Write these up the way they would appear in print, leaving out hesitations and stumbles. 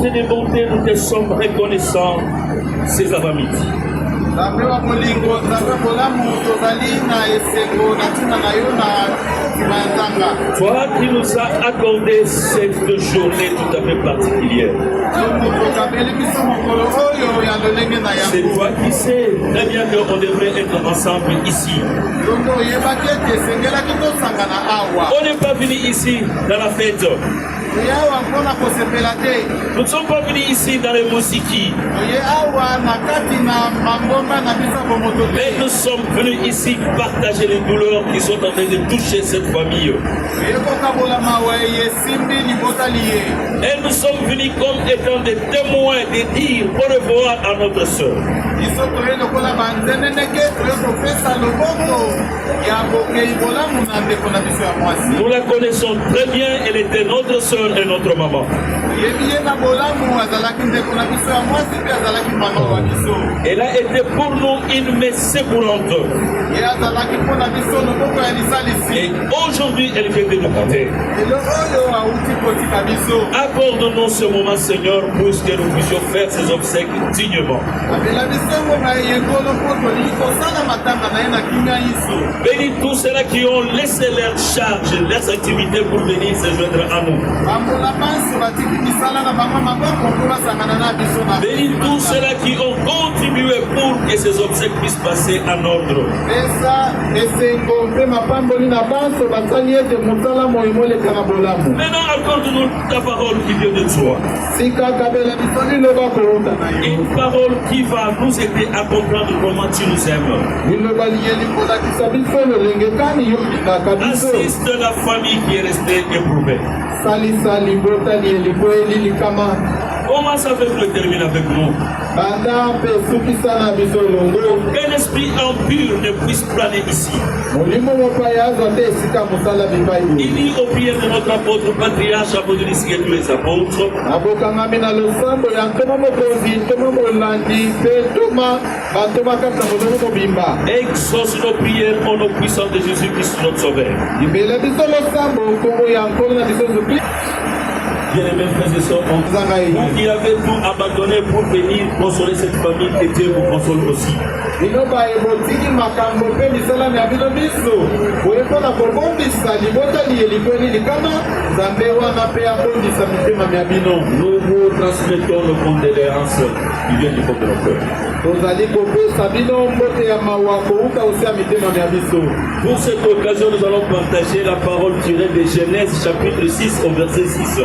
et de bonté, nous te sommes reconnaissants ces avant-midi. Toi qui nous as accordé cette journée tout à fait particulière. C'est toi qui sais très bien qu'on devrait être ensemble ici. On n'est pas venu ici dans la fête. Nous ne sommes pas venus ici dans les musiques. Mais nous sommes venus ici partager les douleurs qui sont en train de toucher cette famille. Et nous sommes venus comme étant des témoins de dire au revoir à notre soeur. Nous la connaissons très bien, elle était notre soeur et notre maman. Elle a été pour nous une messe secourante. Et aujourd'hui, elle vient de nous quitter. Accorde-nous ce moment, Seigneur, pour que nous puissions faire ces obsèques dignement. Bénis tous ceux-là qui ont laissé leurs charges, leurs activités pour venir se joindre à nous. Bénis tous ceux-là qui ont contribué pour que ces obsèques puissent passer en ordre. Maintenant, accorde-nous ta parole qui vient de toi. Une parole qui va nous aider à comprendre comment tu nous aimes. Assiste la famille qui est restée éprouvée. Commence avec le termine avec nous. Qu'un esprit impur ne puisse planer ici. Il dit aux prières de notre apôtre, patriarche, apôtre et tous les apôtres. Exauce nos prières au nom puissant de Jésus-Christ notre Sauveur. Bien-aimés frères et sœurs, vous qui avez tout abandonné pour venir consoler cette famille, que Dieu vous console aussi. Nous vous transmettons nos condoléances qui viennent du fond de nos cœurs. Pour cette occasion, nous allons partager la parole tirée de Genèse chapitre 6 au verset 6.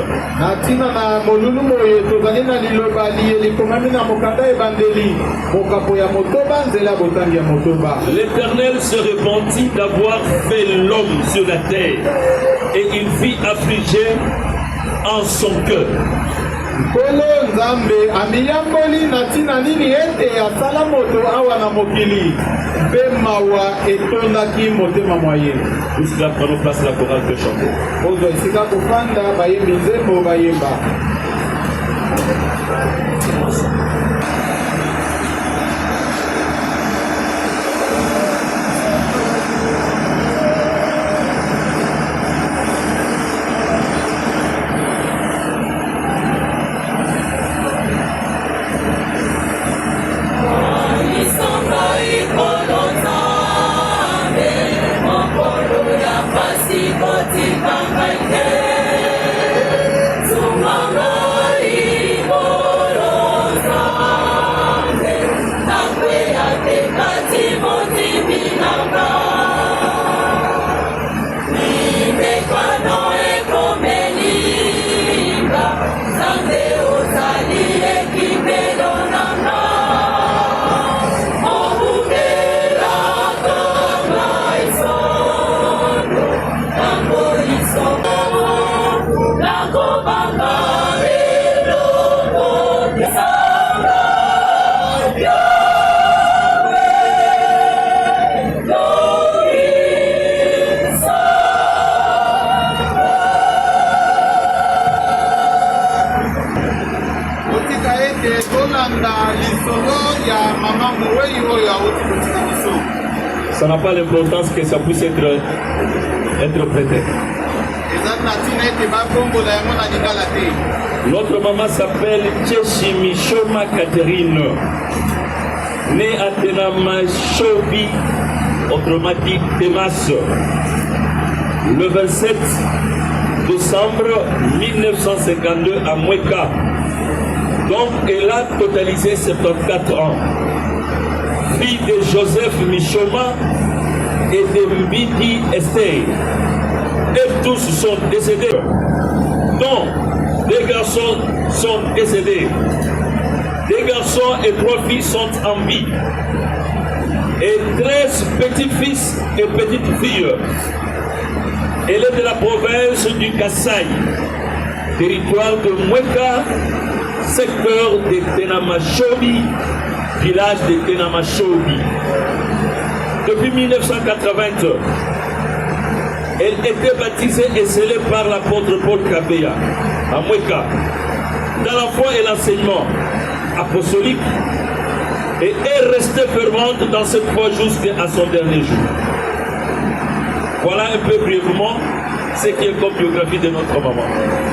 L'Éternel se répandit d'avoir fait l'homme sur la terre et il fit affliger en son cœur. Jusqu'à prendre place la chorale peut chanter. Ça n'a pas l'importance que ça puisse être prêté. Notre maman s'appelle Tcheshimishoma Catherine, née à Tenamashobi, autrement dit Temas, le 27 décembre 1952 à Mweka. Donc elle a totalisé 74 ans. Fille de Joseph Mishoma et de Mbidi Esther. Et tous sont décédés. Donc, des garçons sont décédés. Des garçons et 3 filles sont en vie. Et 13 petits-fils et petites-filles. Elle est de la province du Kasaï, territoire de Mweka, secteur de Tenamashobi, village de Tenamashobi. Depuis 1980, elle était baptisée et scellée par l'apôtre Paul Kabea à Mweka, dans la foi et l'enseignement apostolique, et est restée fervente dans cette foi jusqu'à son dernier jour. Voilà un peu brièvement ce qui est comme biographie de notre maman.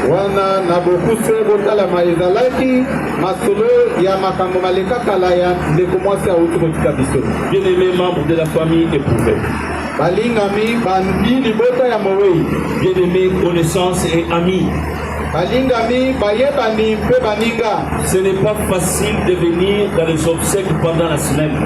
Wana na beaucoup sebo tala maizalaki masolo ya makambo maleka kalaya de commencer à autorotika biso. Bien-aimés membres de la famille éprouvée. Balingami bandini bota ya mowei. Bien-aimés connaissances et amis. Balingami bayebani pe baninga. Ce n'est pas facile de venir dans les obsèques pendant la semaine.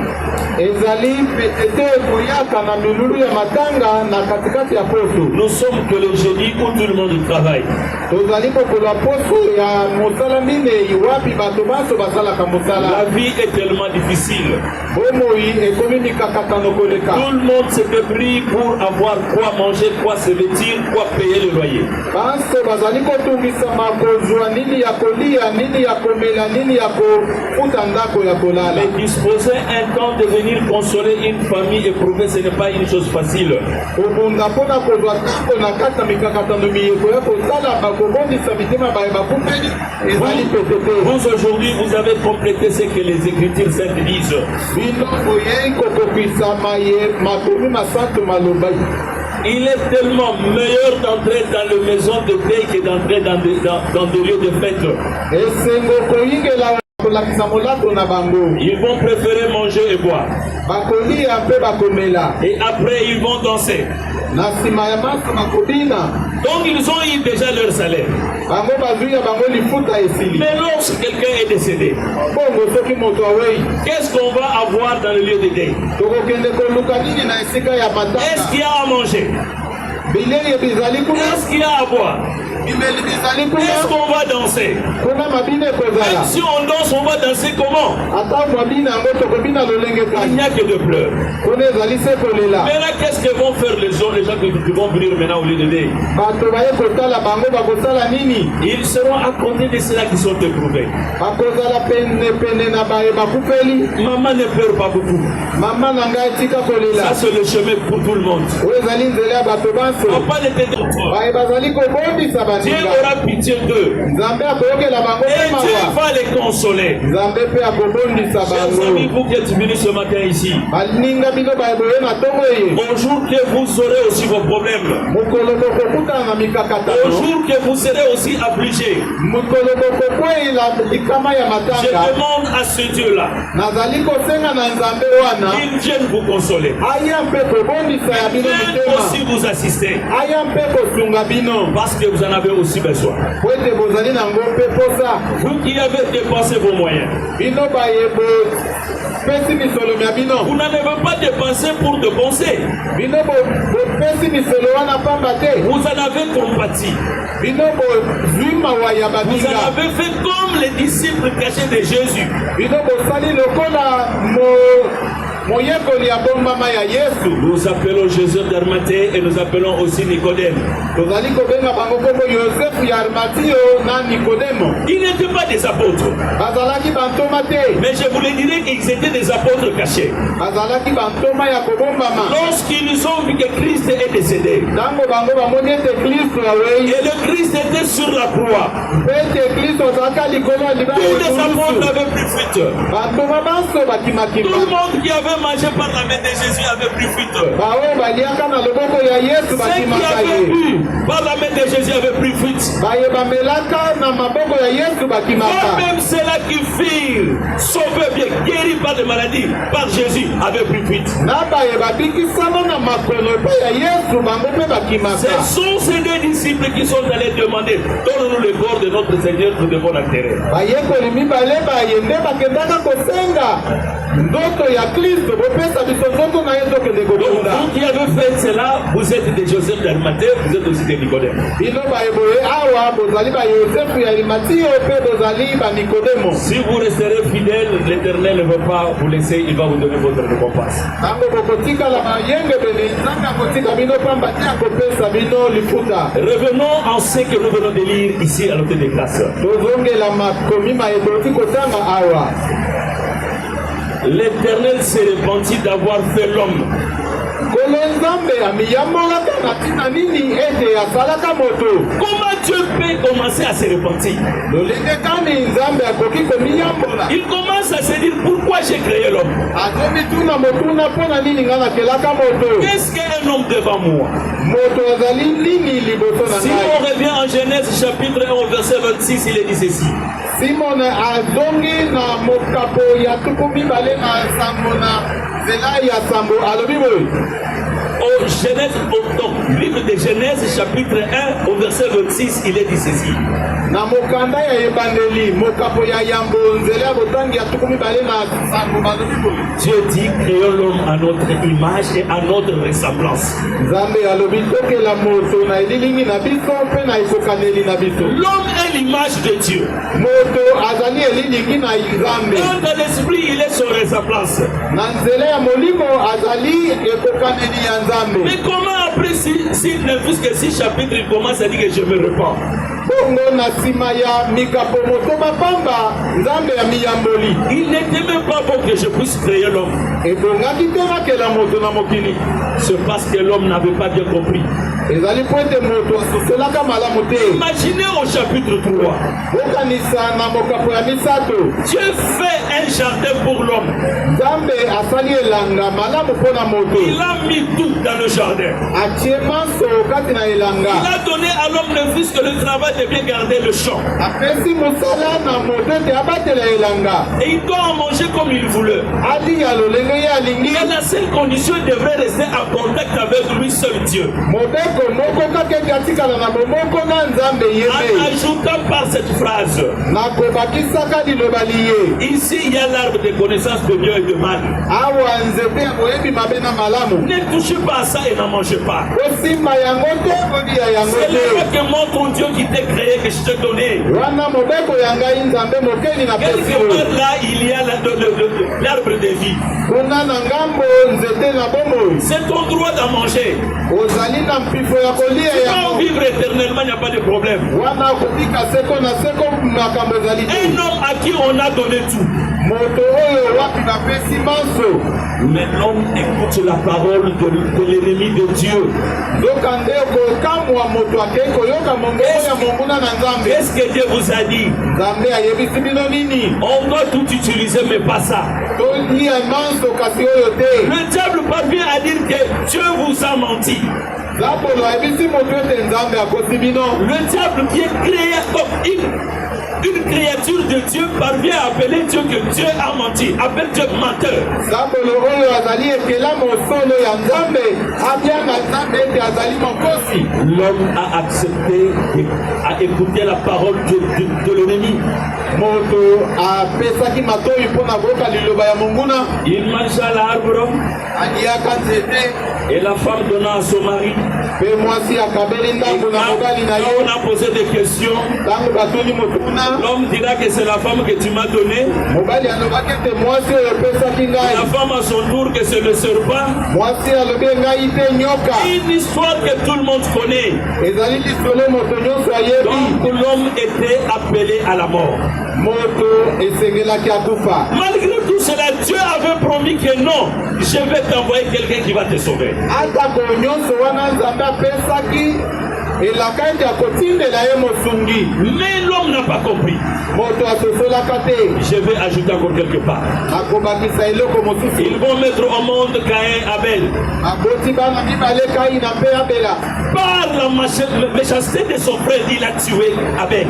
Ezali ete koyaka na milulu ya matanga na katikati ya poso. Nous sommes que le jeudi où tout le monde travaille. Tozali kokola poso ya mosala mine wapi bato baso basalaka mosala. La vie est tellement difficile. Bomoi ekomi mikakatano koleka. Tout le monde se débrouille pour avoir quoi manger, quoi se vêtir, quoi payer le loyer. Baso bazali kotungisa makozwa nini ya kolia, nini ya komela, nini ya kofuta ndako ya kolala. Mais disposer un temps de venir consoler une famille éprouvée, ce n'est pas une chose facile. Obunda pona kozwa tango na kata mikakatano miyeko ya kosala bakobondisa mitema baye bakufeli ezali petete. Vous aujourd'hui, vous avez complété ce que les Écritures saintes disent. Bino boyei kokopisa maye makomi masanto malobai. Il est tellement meilleur d'entrer dans les maisons de deuil que d'entrer dans des lieux de fête. Ils vont préférer manger et boire. Et après, ils vont danser. Donc, ils ont eu déjà leur salaire. Mais lorsque quelqu'un est décédé, qu'est-ce qu'on va avoir dans le lieu de deuil? Est-ce qu'il y a à manger? Est-ce qu'il y a à boire? Est-ce qu'on va danser? Même si on danse, on va danser comment? Il n'y a que de pleurs. Mais là, qu'est-ce que vont faire les gens qui vont venir maintenant au lieu de deuil? Ils seront à côté de ceux-là qui sont éprouvés. Maman ne pleure pas beaucoup. Ça, c'est le chemin pour tout le monde. Papa n'était pas. Dieu aura pitié d'eux. Et Dieu va les consoler. Chers amis, vous qui êtes venus ce matin ici, au jour que vous aurez aussi vos problèmes, au jour que vous serez aussi affligés, je demande à ce Dieu-là qu'il vienne vous consoler, qu'il vienne aussi vous assister, parce que vous en avez aussi besoin. Vous qui avez dépensé vos moyens, vous n'avez pas dépensé pour dépenser. Vous en avez compati. Vous en avez fait comme les disciples cachés de Jésus. Nous appelons Jésus d'Arimathée et nous appelons aussi Nicodème. Ils n'étaient pas des apôtres, mais je vous le dirais qu'ils étaient des apôtres cachés. Lorsqu'ils ont vu que Christ est décédé et le Christ était sur la croix, tous les apôtres n'avaient plus fuite. Tout le monde qui avait avaient mangé par la main de Jésus avaient pris fuite. baoyo baliaka na loboko ya yesu Ceux qui bakimaka avaient ye bu par la main de Jésus avaient pris fuite. baye bamelaka na maboko ya yesu bakimaka Même ceux-là qui firent sauvés, bien guéris par des maladies, par Jésus, avaient pris fuite. na baye babikisana na makolo mpe ya yesu bango mpe bakimaka. Ce sont ces deux disciples qui sont allés demander, donne-nous le corps de notre Seigneur, nous devons l'enterrer. bayekoli mibale baye nde bakendaka kosenga ndoto ya kristo bopesa biso nzoto na ye tokende Donc kobunda vous qui avez fait cela, vous êtes des Joseph d'Arimathée, vous êtes aussi des Nicodème. bino baye boye awa bozali bayosefu ya arimatio mpe bozali banikodemo. Si vous resterez fidèles, l'Éternel ne veut pas vous laisser, il va vous donner votre récompense. ntango bokotikala mayengebele nzambe akotika bino pamba te akopesa bino lifuta. Revenons en ce que nous venons de lire ici à l'hôtel des classes. tozongela makomi mayeboti kotanga awa. L'Éternel s'est repenti d'avoir fait l'homme. kolo nzambe amiyambolaka na tina nini ete asalaka moto. Comment Dieu peut commencer à se repentir? lolenge kani nzambe akoki komiyambola. Il commence à se dire pourquoi j'ai créé l'homme. azomituna motuna mpo na nini nga nakelaka moto. Qu'est-ce qu'un homme devant moi? moto azali nini liboso na Si ngai. on revient en Genèse chapitre 1 au verset 26, il est dit ceci. simon azongi na mokapo ya tuku mibale na sango na nzela ya sambo alobi boye. Au Genèse, au livre de Genèse chapitre 1 au verset 26, il est dit ceci. na mokanda ya ebandeli mokapo ya yambo nzela ya botangi ya tuku mibale na sango balobi boye. Dieu dit, créons l'homme à notre image et à notre ressemblance. nzambe alobi tokela moto na elilingi na biso mpe na ekokaneli na biso. L'homme est l'image de Dieu. moto azali elilingi na nzambe. Dans l'esprit, il est son ressemblance. na nzela ya molimo azali ekokaneli ya nzambe. Mais comment après, ne fût-ce que 6 chapitres, il commence à dire que je me repens. bongo na nsima ya mikapo moto bapamba nzambe ya miyamboli. Il n'était même pas bon que je puisse créer l'homme. ebongaki te nakela moto na mokili. C'est parce que l'homme n'avait pas bien compris. ezali po ete moto asosolaka malamu te. Imaginez au chapitre 3. bokanisa na mokapo ya misato. Dieu fait un jardin pour l'homme. nzambe asali elanga malamu mpo na moto. Il a mis tout dans le jardin. atie manso kati na elanga. Il a donné à l'homme ne fût-ce que le travail de bien garder le champ. apesi mosala na moto ete abatela elanga. Et il doit en manger comme il voulait. alia lolenge ye alingi. Et la seule condition, il devrait rester en contact avec lui seul Dieu. mobeko moko kaka ete atikala na bomoko na nzambe ye En mpe. ajoutant par cette phrase, nakobakisaka liloba liye. ici il y a l'arbre de connaissance de bien et de mal. awa nzete ya boyebi mabe na malamu. Ne touchez pas à ça et n'en mangez pas. kosimba yango te kolia yango C'est là te. que montre ton Dieu qui t'a créé, que je t'ai donné. wana mobeko ya ngai nzambe mokeli na Quelque pesi oyo. part là, il y a l'arbre de vie. kuna na ngambo nzete na bomoi. C'est ton droit d'en manger. ozali na mpifo ya kolia Quand on yango. vivre éternellement, il n'y a pas de problème. wana kotika seko na seko makambo ezali te. Un homme à qui on a donné tout. moto oyo wapi bapesi manso. Mais l'homme écoute la parole de l'ennemi de Dieu. zoka nde kokamwa moto akei koyoka mongolo ya monguna na nzambe. Qu'est-ce que Dieu vous a dit? nzambe ayebisi bino nini. On doit tout utiliser, mais pas ça. tolia manso kasi oyo te. Le diable parvient à dire que Dieu vous a menti. zabolo ayebisi moto ete nzambe akosi bino. Le diable qui est créé comme une créature de Dieu parvient à appeler Dieu que Dieu a menti. Appelle Dieu menteur. zabolo oyo azali ekela mosolo ya nzambe abianga nzambe ete azali mokosi. L'homme a accepté, a écouté la parole de l'ennemi. moto apesaki matoyi mpo na koyoka liloba ya monguna. Il mangea l'arbre aliaka nzete. et la femme donna à son mari. mpe mwasi akabeli ndambo na mobali na Quand ye. on a posé des questions, ntango batuni motuna. l'homme dira que c'est la femme que tu m'as donnée. mobali alobaki ete mwasi oyo opesaki ngai. La femme à son tour que c'est le serpent. mwasi alobi ngai te nyoka. Une histoire que tout le monde connaît. ezali lisolo moto nyonso ayebi. Donc l'homme était appelé à la mort. moto esengelaki akufa. Malgré tout cela, Dieu avait promis que non, je vais t'envoyer quelqu'un qui va te sauver. atako nyonso wana nzambe apesaki elaka ete akotindela ye mosungi. Mais l'homme n'a pas compris. Moto asosolaka te. Je vais ajouter encore quelque part. Akobakisa eloko mosusu. Ils vont mettre au monde Caïn Abel. Aboti bana mibale Kaina mpe Abela. Par la méchanceté de son frère, il a tué Abel.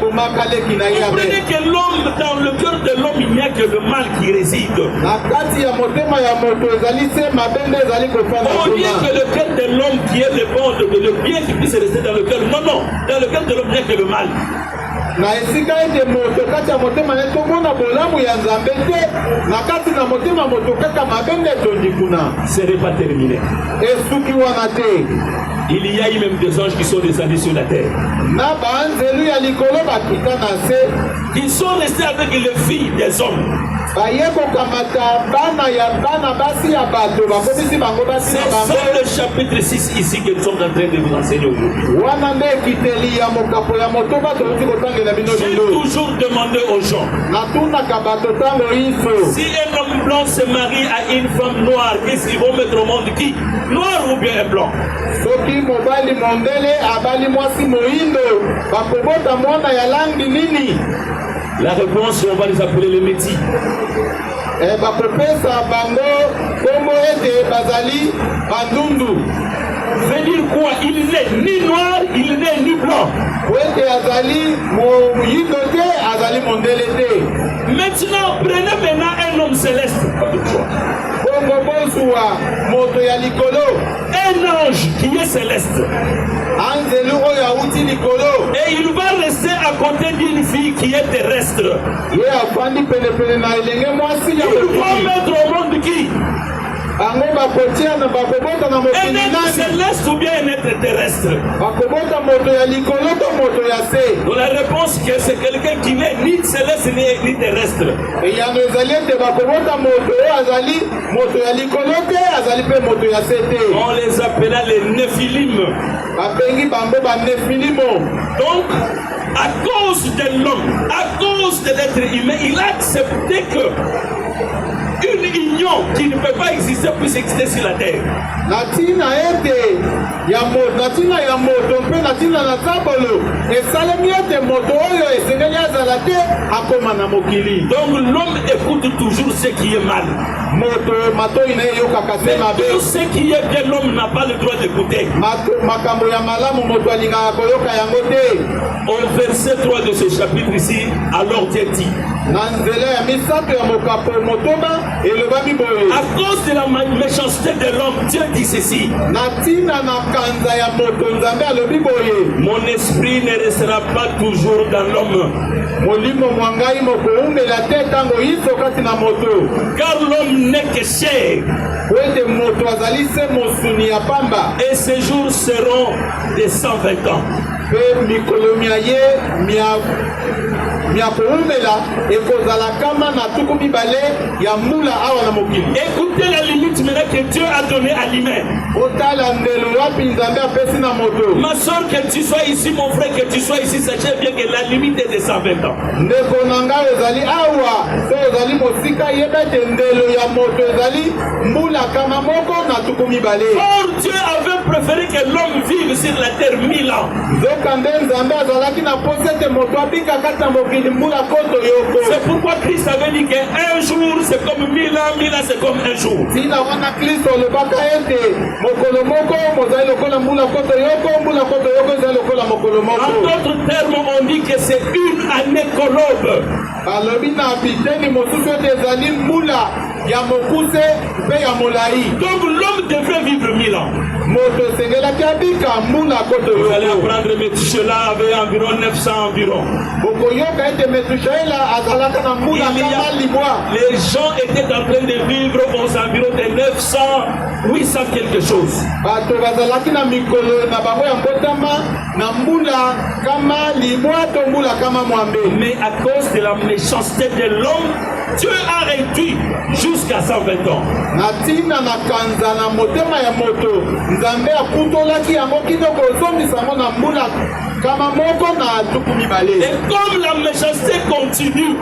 Comprenez que l'homme, dans le cœur de l'homme, il n'y a que le mal qui réside. Au lieu que le cœur de l'homme qui est le bon, le bien qui puisse rester dans le cœur. Non, non, dans le cœur de l'homme, il n'y a que le mal. Na esika ete moto kati ya motema na tomona bolamu ya Nzambe te na kati na motema moto kaka mabende tondi kuna. Ce n'est pas terminé. Esuki wana te. Il y a eu même des anges qui sont descendus sur la terre. Na banzelu ya likolo bakita na se. Ils sont restés avec les filles des hommes. Baye kokamata bana ya bana basi ya bato bakomisi bango basi na bango. C'est le chapitre 6 ici que nous sommes en train de vous enseigner aujourd'hui. Wana nde kiteli ya mokapo ya motoba toluti kotangela bino J'ai lelo. toujours demandé aux gens. Natunaka bato tango iso. Si un homme blanc se marie à une femme noire, qu'est-ce qu'ils vont mettre au monde qui? Noir ou bien un blanc? Soki mobali mondele abali mwasi moindo bakobota mwana ya langi nini? La réponse, on va les appeler les métis. Bakopesa bango kombo ete bazali bandundu. Veut dire quoi? Il n'est ni noir, il n'est ni blanc. Ete azali moyindo te, azali mondele te. Maintenant, prenez maintenant un homme céleste. Bongo bozuwa moto ya likolo. Un ange qui est céleste. Anzelu oyo auti likolo. Et il va rester à côté d'une fille qui est terrestre. Ye afandi penepene na elenge mwasi ya Il va mokili. mettre au monde qui? Bango bakotia na bakobota na Un mokili être nani? céleste ou bien un être terrestre? Bakobota moto ya likolo to moto ya se. Donc la réponse que c'est quelqu'un qui n'est ni céleste ni terrestre. Eyano ezali ete bakobota moto oyo azali moto ya likolo te azali mpe moto ya se te. On les appela les Néphilim. Babengi bango banefilimo. Donc, à cause de l'homme, à cause de l'être humain, il a accepté que une union qui ne peut pas exister puisse exister sur la terre. Natina ete ya moto, natina ya moto mpe natina na tabolo esalemi ete moto oyo esengeli azala te akoma na mokili. Donc l'homme écoute toujours ce qui est mal. Moto matoi na ye yokaka se Mais mabe. tout ce qui est bien, l'homme n'a pas le droit d'écouter. Makambo ya malamu moto alingaka koyoka yango te. Au verset 3 de ce chapitre ici, alors Dieu dit, Na nzela ya misato ya mokapo motoba elobami boye. à cause de la méchanceté de l'homme, Dieu dit ceci, Natina na kanza ya moto Nzambe alobi boye. mon esprit ne restera pas toujours dans l'homme, Molimo mwangai mokoumela te tango iso kati na moto. car l'homme n'est que chair, Wete moto azali se mosuni ya pamba. et ses jours seront de 120 ans. Pe mikolo mia ye mia koumela ekozala kama na tuku mibale ya mula awa na mokili. Écoutez la limite maintenant que Dieu a donnée à l'humain. Otala ndelo wapi Nzambe apesi na moto. Ma soeur, que tu sois ici, mon frère, que tu sois ici, sachez bien que la limite est de 120 ans. Ndeko na ngai ozali awa so ozali mosika yeba ete ndelo ya moto ezali mbula kama moko na tuku mibale. Or, Dieu avait préféré que l'homme vive sur la terre 1000 ans. Nzoka nde Nzambe azalaki na posa ete moto abika kati na mokili mbula koto yoko. C'est pourquoi Christ avait dit qu'un jour c'est comme 1000 ans c'est comme un jour. Tina wana Kristo olobaka ete mokolo moko mozali lokola mbula koto yoko ezali lokola mokolo En moko. d'autres termes, on dit que c'est une année colobe. Balobi na biteni mosusu ete ezali mbula ya mokuse mpe ya molai. Donc l'homme devrait vivre 1000 ans. Moto esengelaki abika mbula koto Vous allez yoko. apprendre Métuchéla avait environ 900 environ. Bokoyoka ete Metushaela azalaka na mbula kama libwa. Les gens étaient en train de vivre aux environs de 900, 800 quelque chose. Bato bazalaki na mikolo na bango ya mbotama na mbula kama libwa to mbula kama mwambe. Mais à cause de la méchanceté de l'homme, Dieu a réduit jusqu'à 120 ans. Na tina na kanza na motema ya moto Nzambe akutolaki yango kitoko ozongisa ngo na mbula kama moko na tuku mibale. Et comme la méchanceté continue,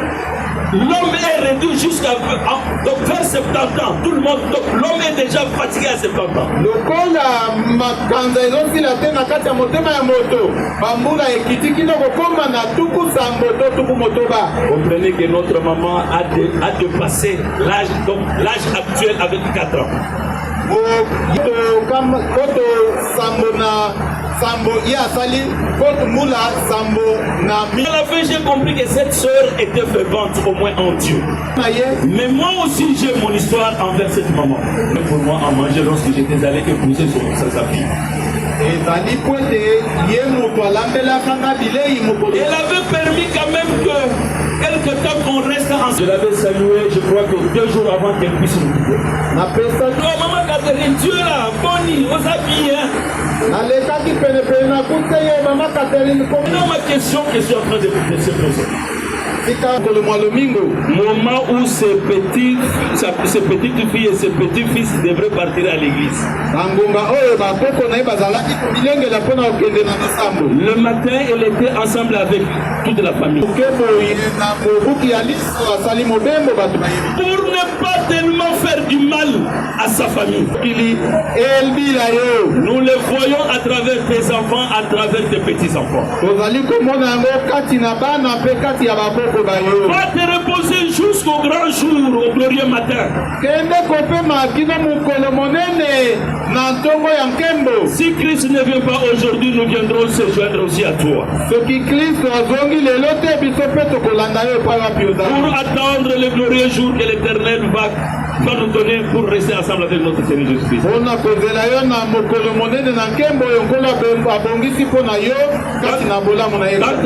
l'homme est réduit jusqu'à vers 70 ans. Tout le monde, donc l'homme est déjà fatigué à 70 ans. lokola makanza ezosila te na kati ya motema ya moto bambula ekiti kino kokoma na tuku sambo to tuku motoba. Comprenez que notre maman a dépassé l'âge actuel avec 4 ans. Koto sambo na sambo ya asali koto mula sambo na mi. À la fin, j'ai compris que cette sœur était fervente au moins en Dieu. Mais moi aussi, j'ai mon histoire envers cette maman. Mais pour moi, en manger lorsque j'étais allé épouser sa fille. Elle avait permis quand même que quelque temps qu'on reste ensemble. Je l'avais salué, je crois que 2 jours avant qu'elle puisse nous quitter. Oh, maman Catherine, Dieu là, Bonnie, aux habits, hein. Maintenant, ma question que je suis en train de se poser. Moment où ces petites filles et ces petits-fils devraient partir à l'église. Le matin, elle était ensemble avec toute la famille. Pour ne pas tellement faire du mal à sa famille. Nous les voyons à travers tes enfants, à travers tes petits-enfants. Va te reposer jusqu'au grand jour, au glorieux matin. Si Christ ne vient pas aujourd'hui, nous viendrons se joindre aussi à toi. Pour attendre le glorieux jour que l'Éternel va nous donner pour rester ensemble avec notre Seigneur Jésus-Christ. Quant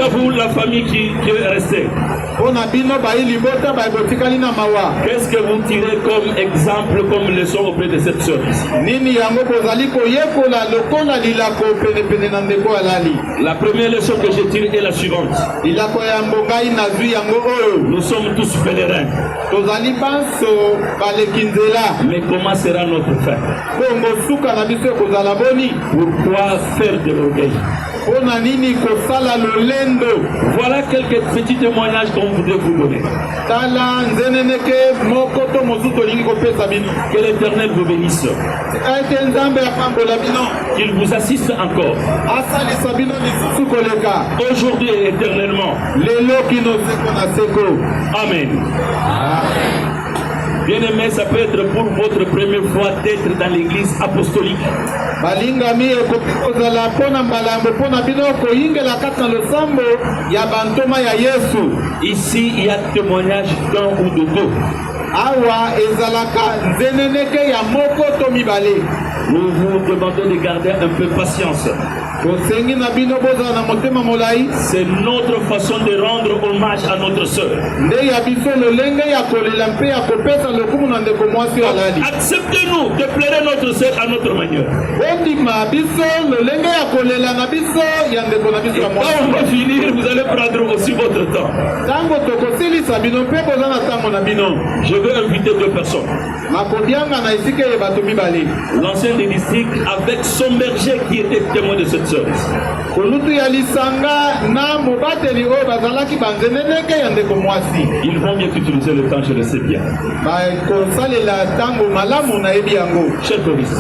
à vous, la famille qui est restée, qu'est-ce que vous tirez comme exemple, comme leçon auprès de cette sœur? La première leçon que je tire est la suivante. Nous sommes tous pèlerins. Mais comment sera notre fin? Pourquoi faire de l'orgueil? Voilà quelques petits témoignages qu'on voudrait vous donner. Que l'Éternel vous bénisse. Qu'il vous assiste encore. Aujourd'hui et éternellement. Amen. Bien-aimé, ça peut être pour votre première fois d'être dans l'église apostolique. Ici, il y a témoignage d'un ou de deux. Nous vous demandons de garder un peu patience. C'est notre façon de rendre hommage à notre sœur. Acceptez-nous de pleurer notre sœur à notre manière. Quand on va finir, vous allez prendre aussi votre temps. Je veux inviter 2 personnes. L'ancien des districts avec son berger qui était témoin de cette sœur. Ils vont bien utiliser le temps, je le sais bien. Chers choristes,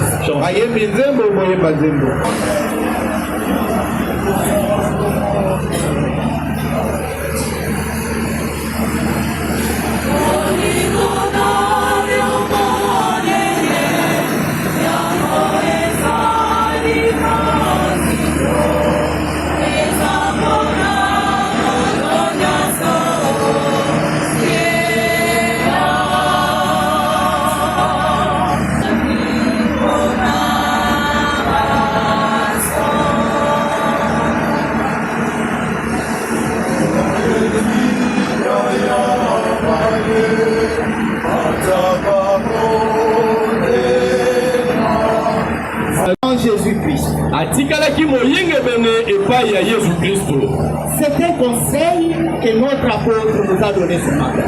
C'est un conseil que notre apôtre nous a donné ce matin.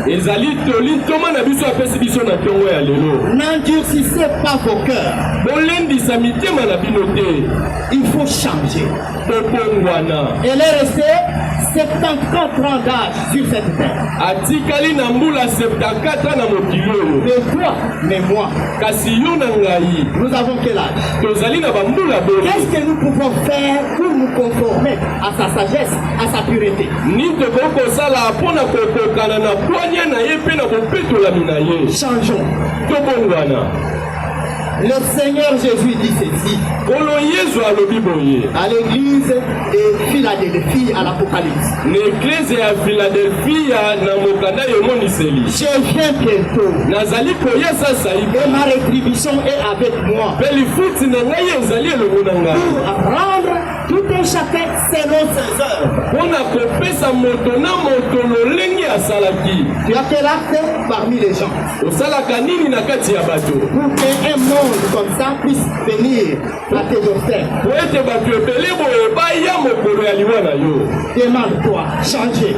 N'endurcissez pas vos cœurs. Il faut changer. Elle est restée 74 ans d'âge sur cette terre. Mais toi, mais moi, nous avons quel âge? Qu'est-ce que nous pouvons faire pour nous conformer à sa sagesse, à sa pureté? Changeons. Le Seigneur Jésus dit ceci à l'église de Philadelphie à l'Apocalypse. Je viens bientôt et ma rétribution est avec moi pour rendre tout un chacun selon ses œuvres. Tu as quel acte parmi les gens pour qu'un monde comme ça puisse venir flatter ton frère? Demande-toi, changer.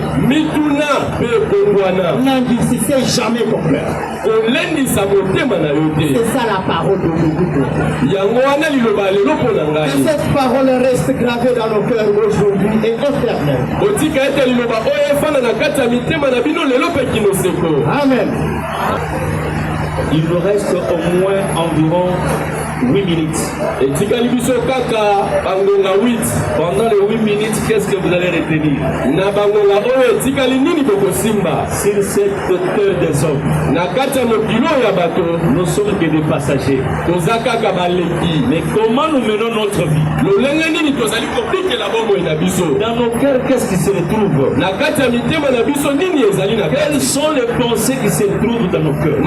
N'endurcissez jamais ton cœur. C'est ça la parole de nous. Que cette parole reste gravée dans nos cœurs aujourd'hui et éternellement. Amen. Il nous reste au moins environ 8 minutes. Pendant les 8 minutes, qu'est-ce que vous allez retenir? Sur cette terre des hommes, nous sommes que des passagers. Mais comment nous menons notre vie? Dans nos cœurs, qu'est-ce qui se retrouve? Quelles sont les pensées qui se trouvent dans nos cœurs?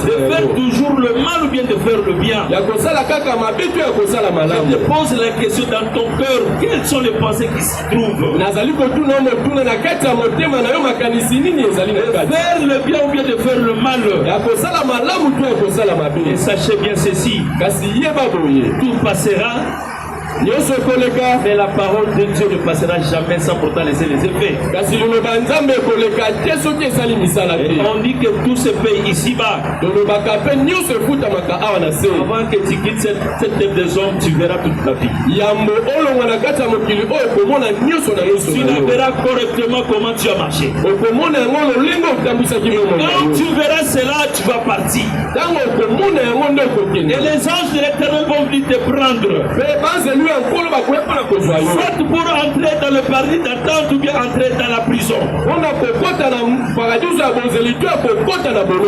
De faire toujours le mal ou bien de faire le bien? Je te pose la question dans ton cœur, quelles sont les pensées qui se trouvent? Faire le bien ou bien de faire le mal? Et sachez bien ceci, tout passera, mais la parole de Dieu ne passera jamais sans pourtant laisser les effets. Et on dit que tout se paye ici-bas. Avant que tu quittes cette tête des hommes, tu verras toute ta vie. Tu verras correctement comment tu as marché. Quand tu verras cela, tu vas partir. Et les anges de l'Éternel vont venir te prendre. Soit pour entrer dans le paradis d'attente ou bien entrer dans la prison.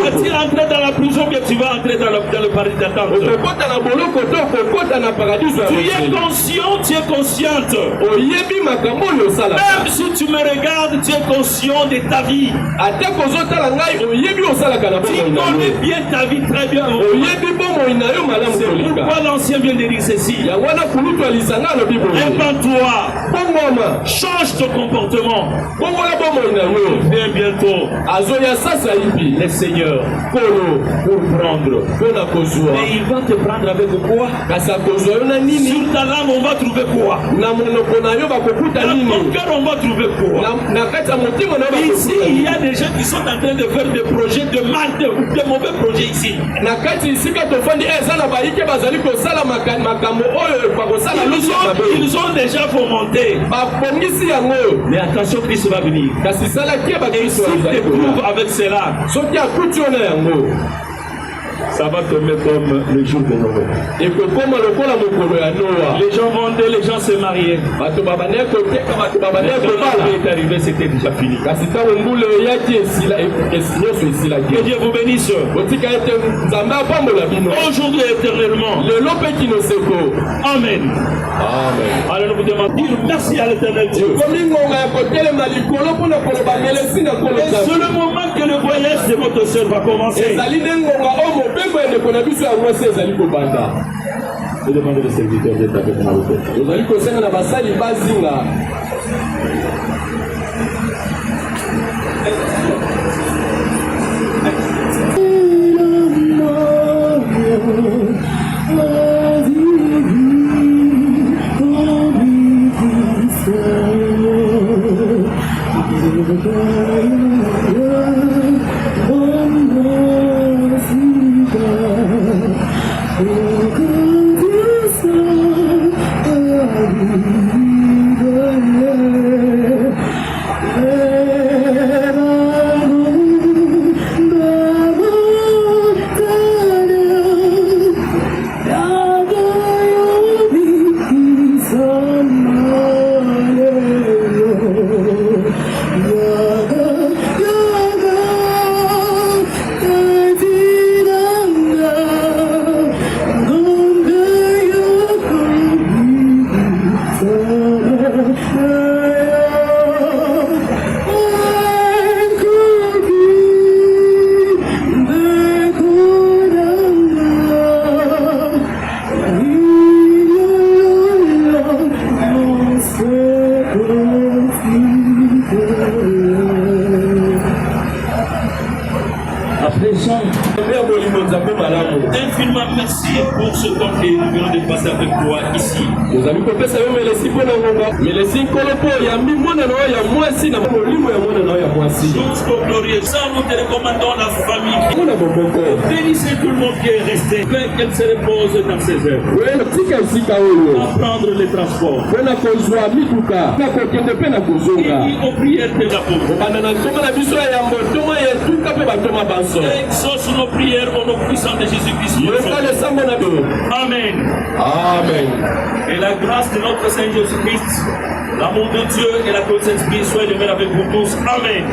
Va-t-il entrer dans la prison ou bien tu vas entrer dans le paradis d'attente? Tu es conscient, tu es consciente. Même si tu me regardes, tu es conscient de ta vie. Tu connais bien ta vie très bien. C'est pourquoi l'ancien vient de dire ceci. Répands-toi, change ton comportement. Viens bientôt. Le Seigneur pour prendre. Mais il va te prendre avec quoi? Sur ta langue, on va trouver quoi? Dans ton cœur, on va trouver quoi? Ici, il y a des gens qui sont en train de faire des projets de mal, de mauvais projets ici. Ils ont déjà fomenté. Mais attention, Christ va venir. Et s'il te trouve avec cela, ça va tomber comme le jour de Noël. Les gens vendaient, les gens se mariaient. Quand est arrivé, c'était déjà fini. Que Dieu vous bénisse. Aujourd'hui éternellement. Amen. Alors nous vous demandons merci à l'éternel Dieu. Et c'est le moment que le voyage de votre soeur va commencer. Je demande aux serviteurs d'être avec moi. Infiniment merci pour ce temps que nous venons de passer avec toi ici. Nous allons couper ça, mais les six mais les cinq colopos, il y a mis mon nom, il y a moi aussi, il y a moi aussi. Source glorieux, ça nous te recommandons la famille. Bénissez tout le monde qui est resté, qu'elle se repose dans ses œuvres. Apprendre les transports. Et aux prières de la pauvre. Exauce nos prières au nom puissant de Jésus-Christ. Amen. Amen. Et la grâce de notre Seigneur Jésus-Christ, l'amour de Dieu et la côte Saint-Esprit soient demeurés avec vous tous. Amen.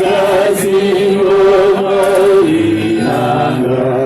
Kasi mo,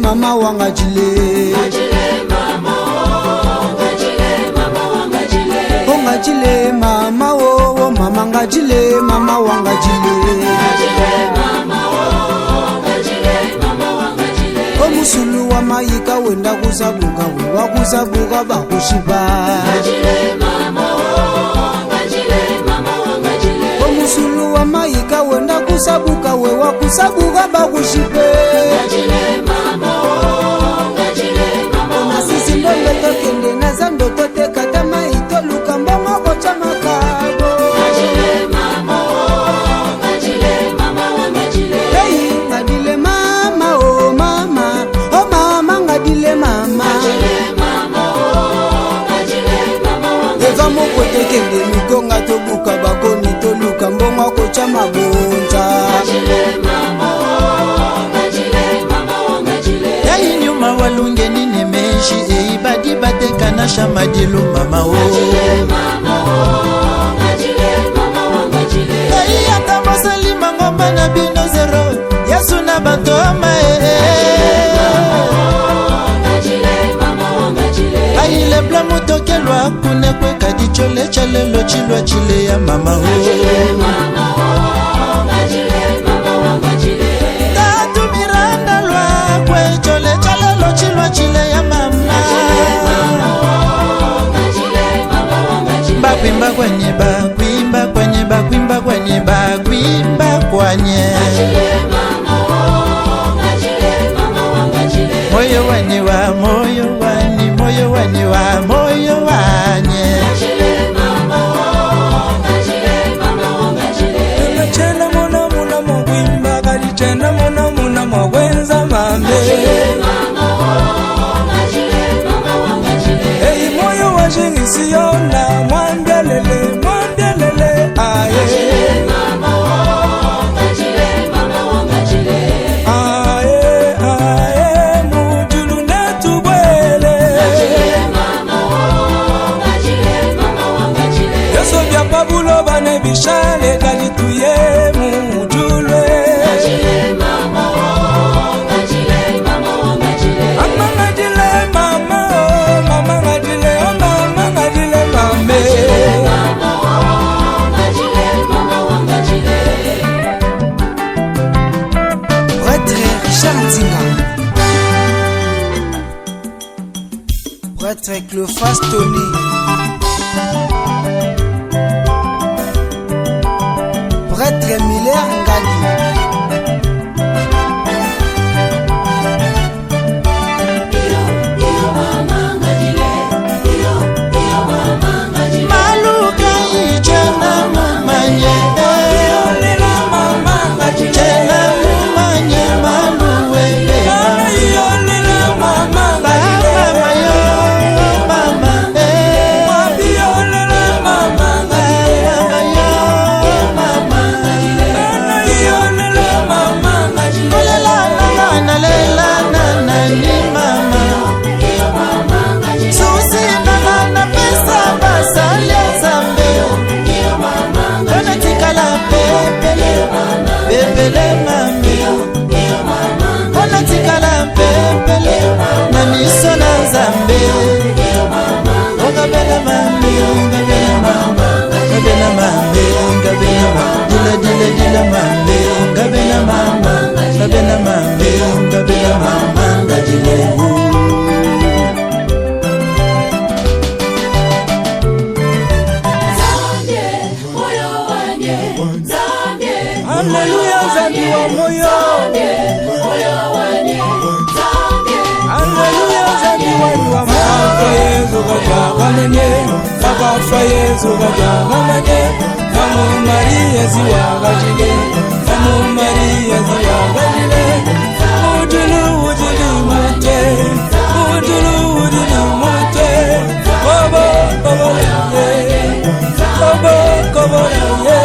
Mama wangajile Ongajile mama wo mama ngajile mama wangajile Omusulu wa mayika wenda kuzabuka wa kuzabuka bakushiba Omusulu wa mayika wenda kuzabuka we wa kuzabuka bakushibe Kende na zando tote katama ito luka mbongo kocha makabo Hey, ngadile mama, oh mama Oh mama, ngadile mama Eva moko tekende mikonga tobuka bakoni toluka mbongo kocha mabonja Hey, nyuma walunge nini meshi Badi bateka na shamadilu mama o Ei atama salima ngomba na bino zero Yesu na batoma Aile bla mutokelwa kune kwe kadi chole chalelo chilwa chile ya mama o Tatu miranda lwa kwe chole chalelo chilwa chile ya mama Bakwimba kwenye bakwimba kwenye bakwimba kwenye bakwimba kwenye Moyo wani wa moyo wani moyo wani wa moyo wanye Chena mona muna mwimba kali chena mona muna mwenza mambe Hey moyo wa jingisiona mwambelele aye Aye aye mujulu netubwele Yeso bya pabulo bane bishale kalituye mujulwe Prêtre Cleophas Tony Prêtre Miller Alléluia, Zambi wa moyo. Alléluia, Zambi wa moyo. Yesu kajagalene, Baba fa Yesu kajagalene. Mamu Maria ziwa gajile, Mamu Maria ziwa gajile. Udulu udulu mate, udulu udulu mate. Kobo kobo ye, kobo kobo ye.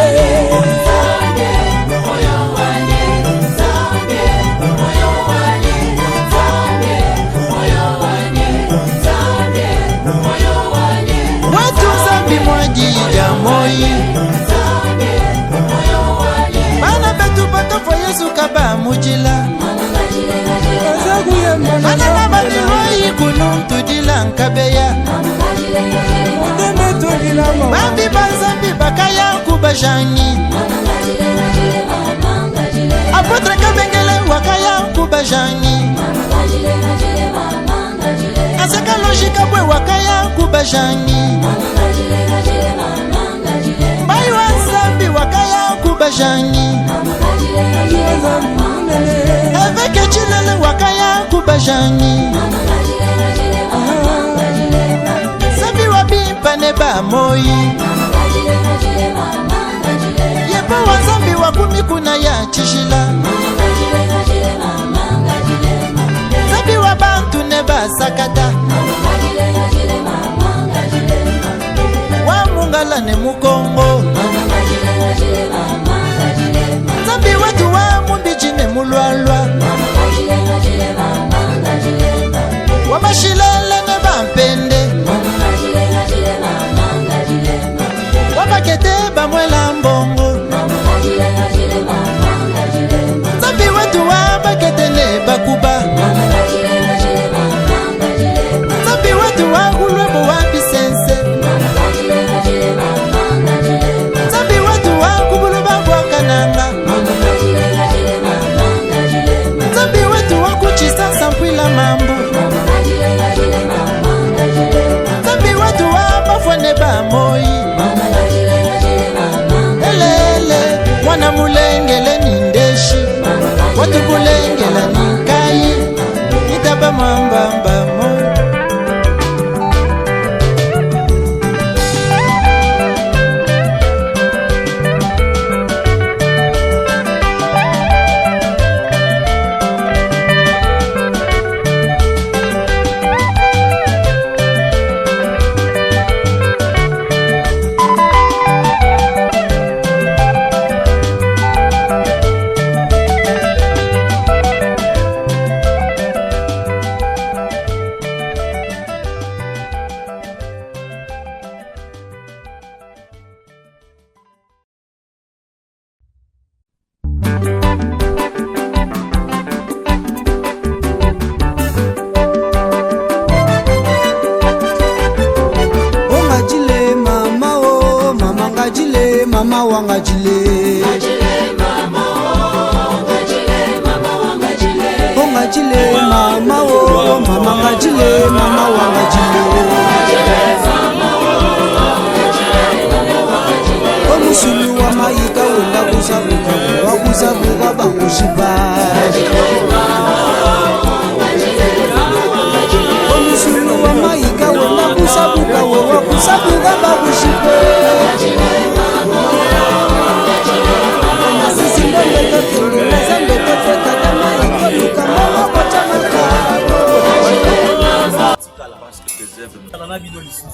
Bana betu batofa Yesu kaba mujila Bana nabani hoi kunum tudila nkabeya Bambi banzambi bakaya kubajani Apotre kabengele wakaya kubajani Aseka logika bwe wakaya kubajani Bayi wanzambi wakaya kubajani Eveke chilele wakaya kubajani Sabi wabimpa neba moyi Yepo wanzambi wakumi kuna ya chishila Sabi wabantu neba sakata Wamungala ne mukongo Zambi wetu wa mumbiji ne mulwalwa Wabashilele ne bampende Wabakete bamwela mbongo Zambi wetu wa bakete ne bakuba Zambi wetu wa ulwebo wa bisense Zambi wetu wa kubuluba kwa kananga Zambi wetu wa kuchisa sampwila mambu Zambi wetu wa mafwane ba moi Elele mwana mulengele nindeshi Watu bulengela ninkai Itaba mambamba moi Mama wanga jile Onga jile mama o mama ngajile mama wanga jile Omusulu wa maika wenda kusabuka wakusabuka bakushiba Omusulu wa maika wenda kusabuka wakusabuka bakushiba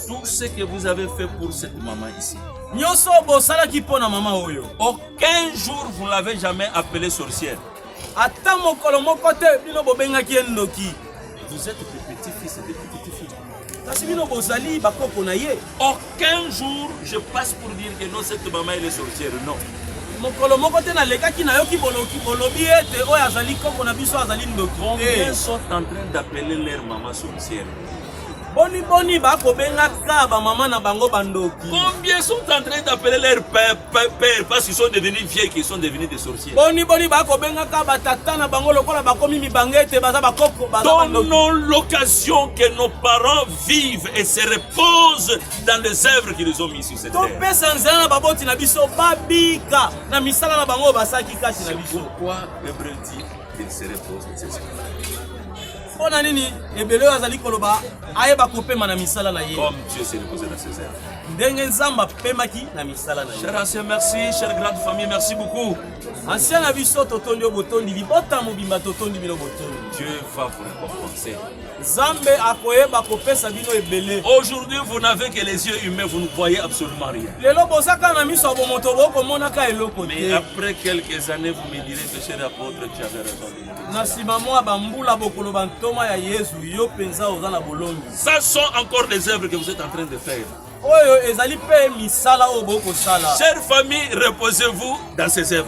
Tout ce que vous avez fait pour cette maman ici. Aucun jour vous ne l'avez jamais appelée sorcière. Vous êtes des petits-fils et des petites-filles. Aucun jour je passe pour dire que non, cette maman elle est sorcière. Non. Combien sont en train d'appeler leur maman sorcière? Boni bako benga kaba maman na bango bandoki. Combien sont en train d'appeler leur père parce qu'ils sont devenus vieux, qu'ils sont devenus des sorciers. Boni bako benga kaba tata na bango lokola bakomi mibangete baza bakoko baza bandoki. Donnons l'occasion que nos parents vivent et se reposent dans les œuvres qu'ils ont mis sur cette terre. To pesa nzela na baboti na biso babika na misala na bango basaki kati na biso. Pourquoi Hébreu dit qu'il se repose de ses œuvres? Pona nini ebele azali koloba ayeba kopema na misala na ye. Comme Dieu s'est reposé dans ses œuvres. Ndenge nzamba pemaki na misala na ye. Chers anciens, merci. Chère grande famille, merci beaucoup. Ancien na biso totondi obotondi libota mobimba totondi bino botondi. Dieu va vous récompenser. Zambe akoyeba kopesa bino ebele. Aujourd'hui, vous n'avez que les yeux humains, vous ne voyez absolument rien. Lelo bosaka na miso bo moto boko monaka eloko te. Mais après quelques années, vous me direz que cher apôtre, tu avais raison. Na sima mwa bambula bokolo bantoma ya Yesu yo penza oza na bolongi. Ça sont encore des œuvres que vous êtes en train de faire. Oyo ezali pe misala o boko sala. Chère famille, reposez-vous dans ces œuvres.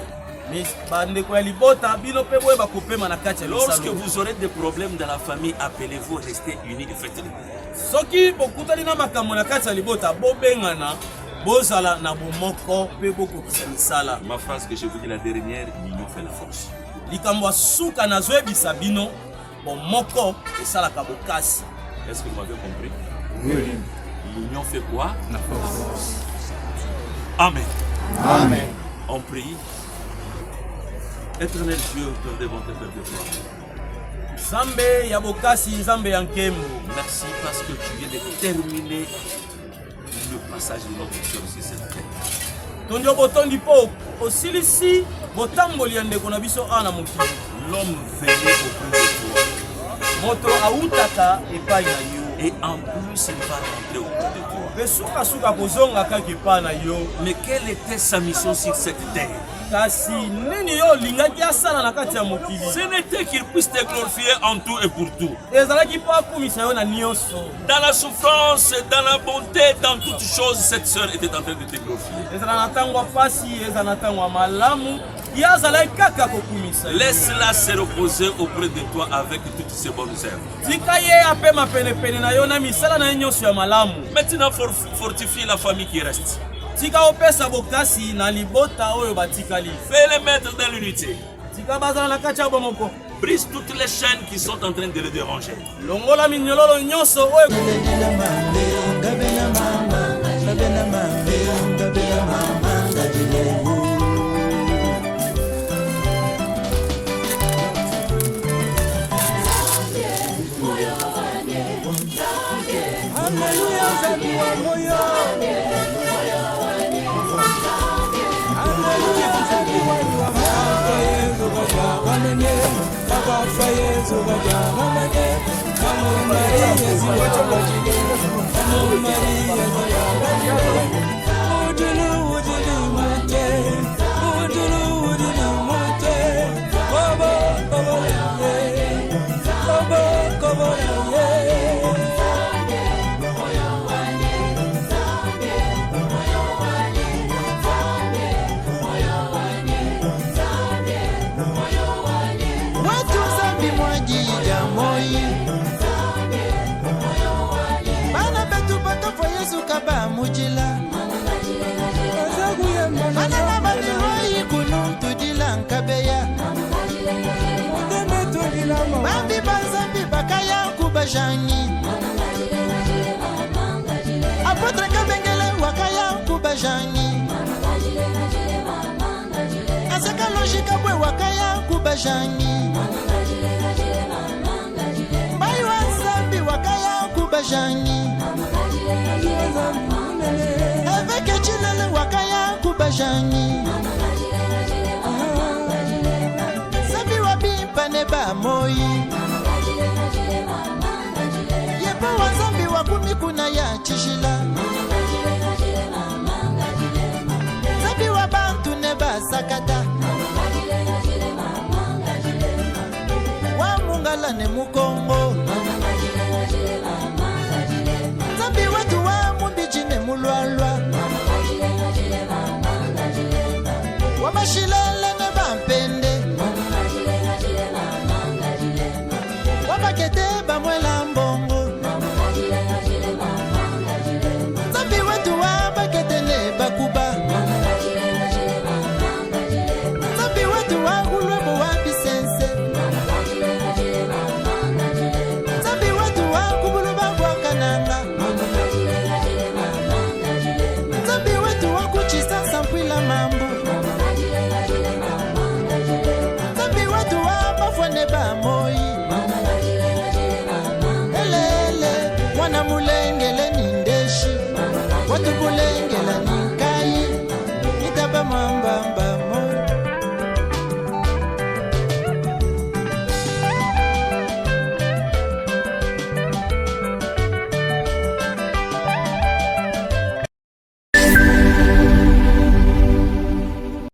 Lorsque vous aurez des problèmes dans la famille, appelez-vous, restez unis et faites-le. Ma phrase que je vous dis la dernière, l'union fait la force. Est-ce que vous m'avez compris? Oui. L'union fait quoi? La force. Amen. Amen. On prie. Éternel Dieu, nous devons te faire de gloire. Merci parce que tu viens de terminer le passage de notre cœur sur cette terre. L'homme venait auprès de toi. Et en plus, il va rentrer auprès de toi. Mais quelle était sa mission sur cette terre? Ce n'était qu'il puisse te glorifier en tout et pour tout. Dans la souffrance, dans la bonté, dans toutes choses, cette sœur était en train de te glorifier. Laisse-la se reposer auprès de toi avec toutes ces bonnes œuvres. Maintenant, fortifie la famille qui reste. Fais-les mettre dans l'unité. Brise toutes les chaînes qui sont en train de les déranger. Apotre Kabengele wakaya kubajani Asaka logika bwe wakaya kubajani Bayi wanzambi wakaya kubajani Eveke chilele wakaya kubajani Sabi wabimpa neba moyi Wazambi wakumi kuna ya chishila Zabi wabantu neba sakata Wamungala ne mukongo Zabi watu wa mumbichi ne mulwalwa Wamashila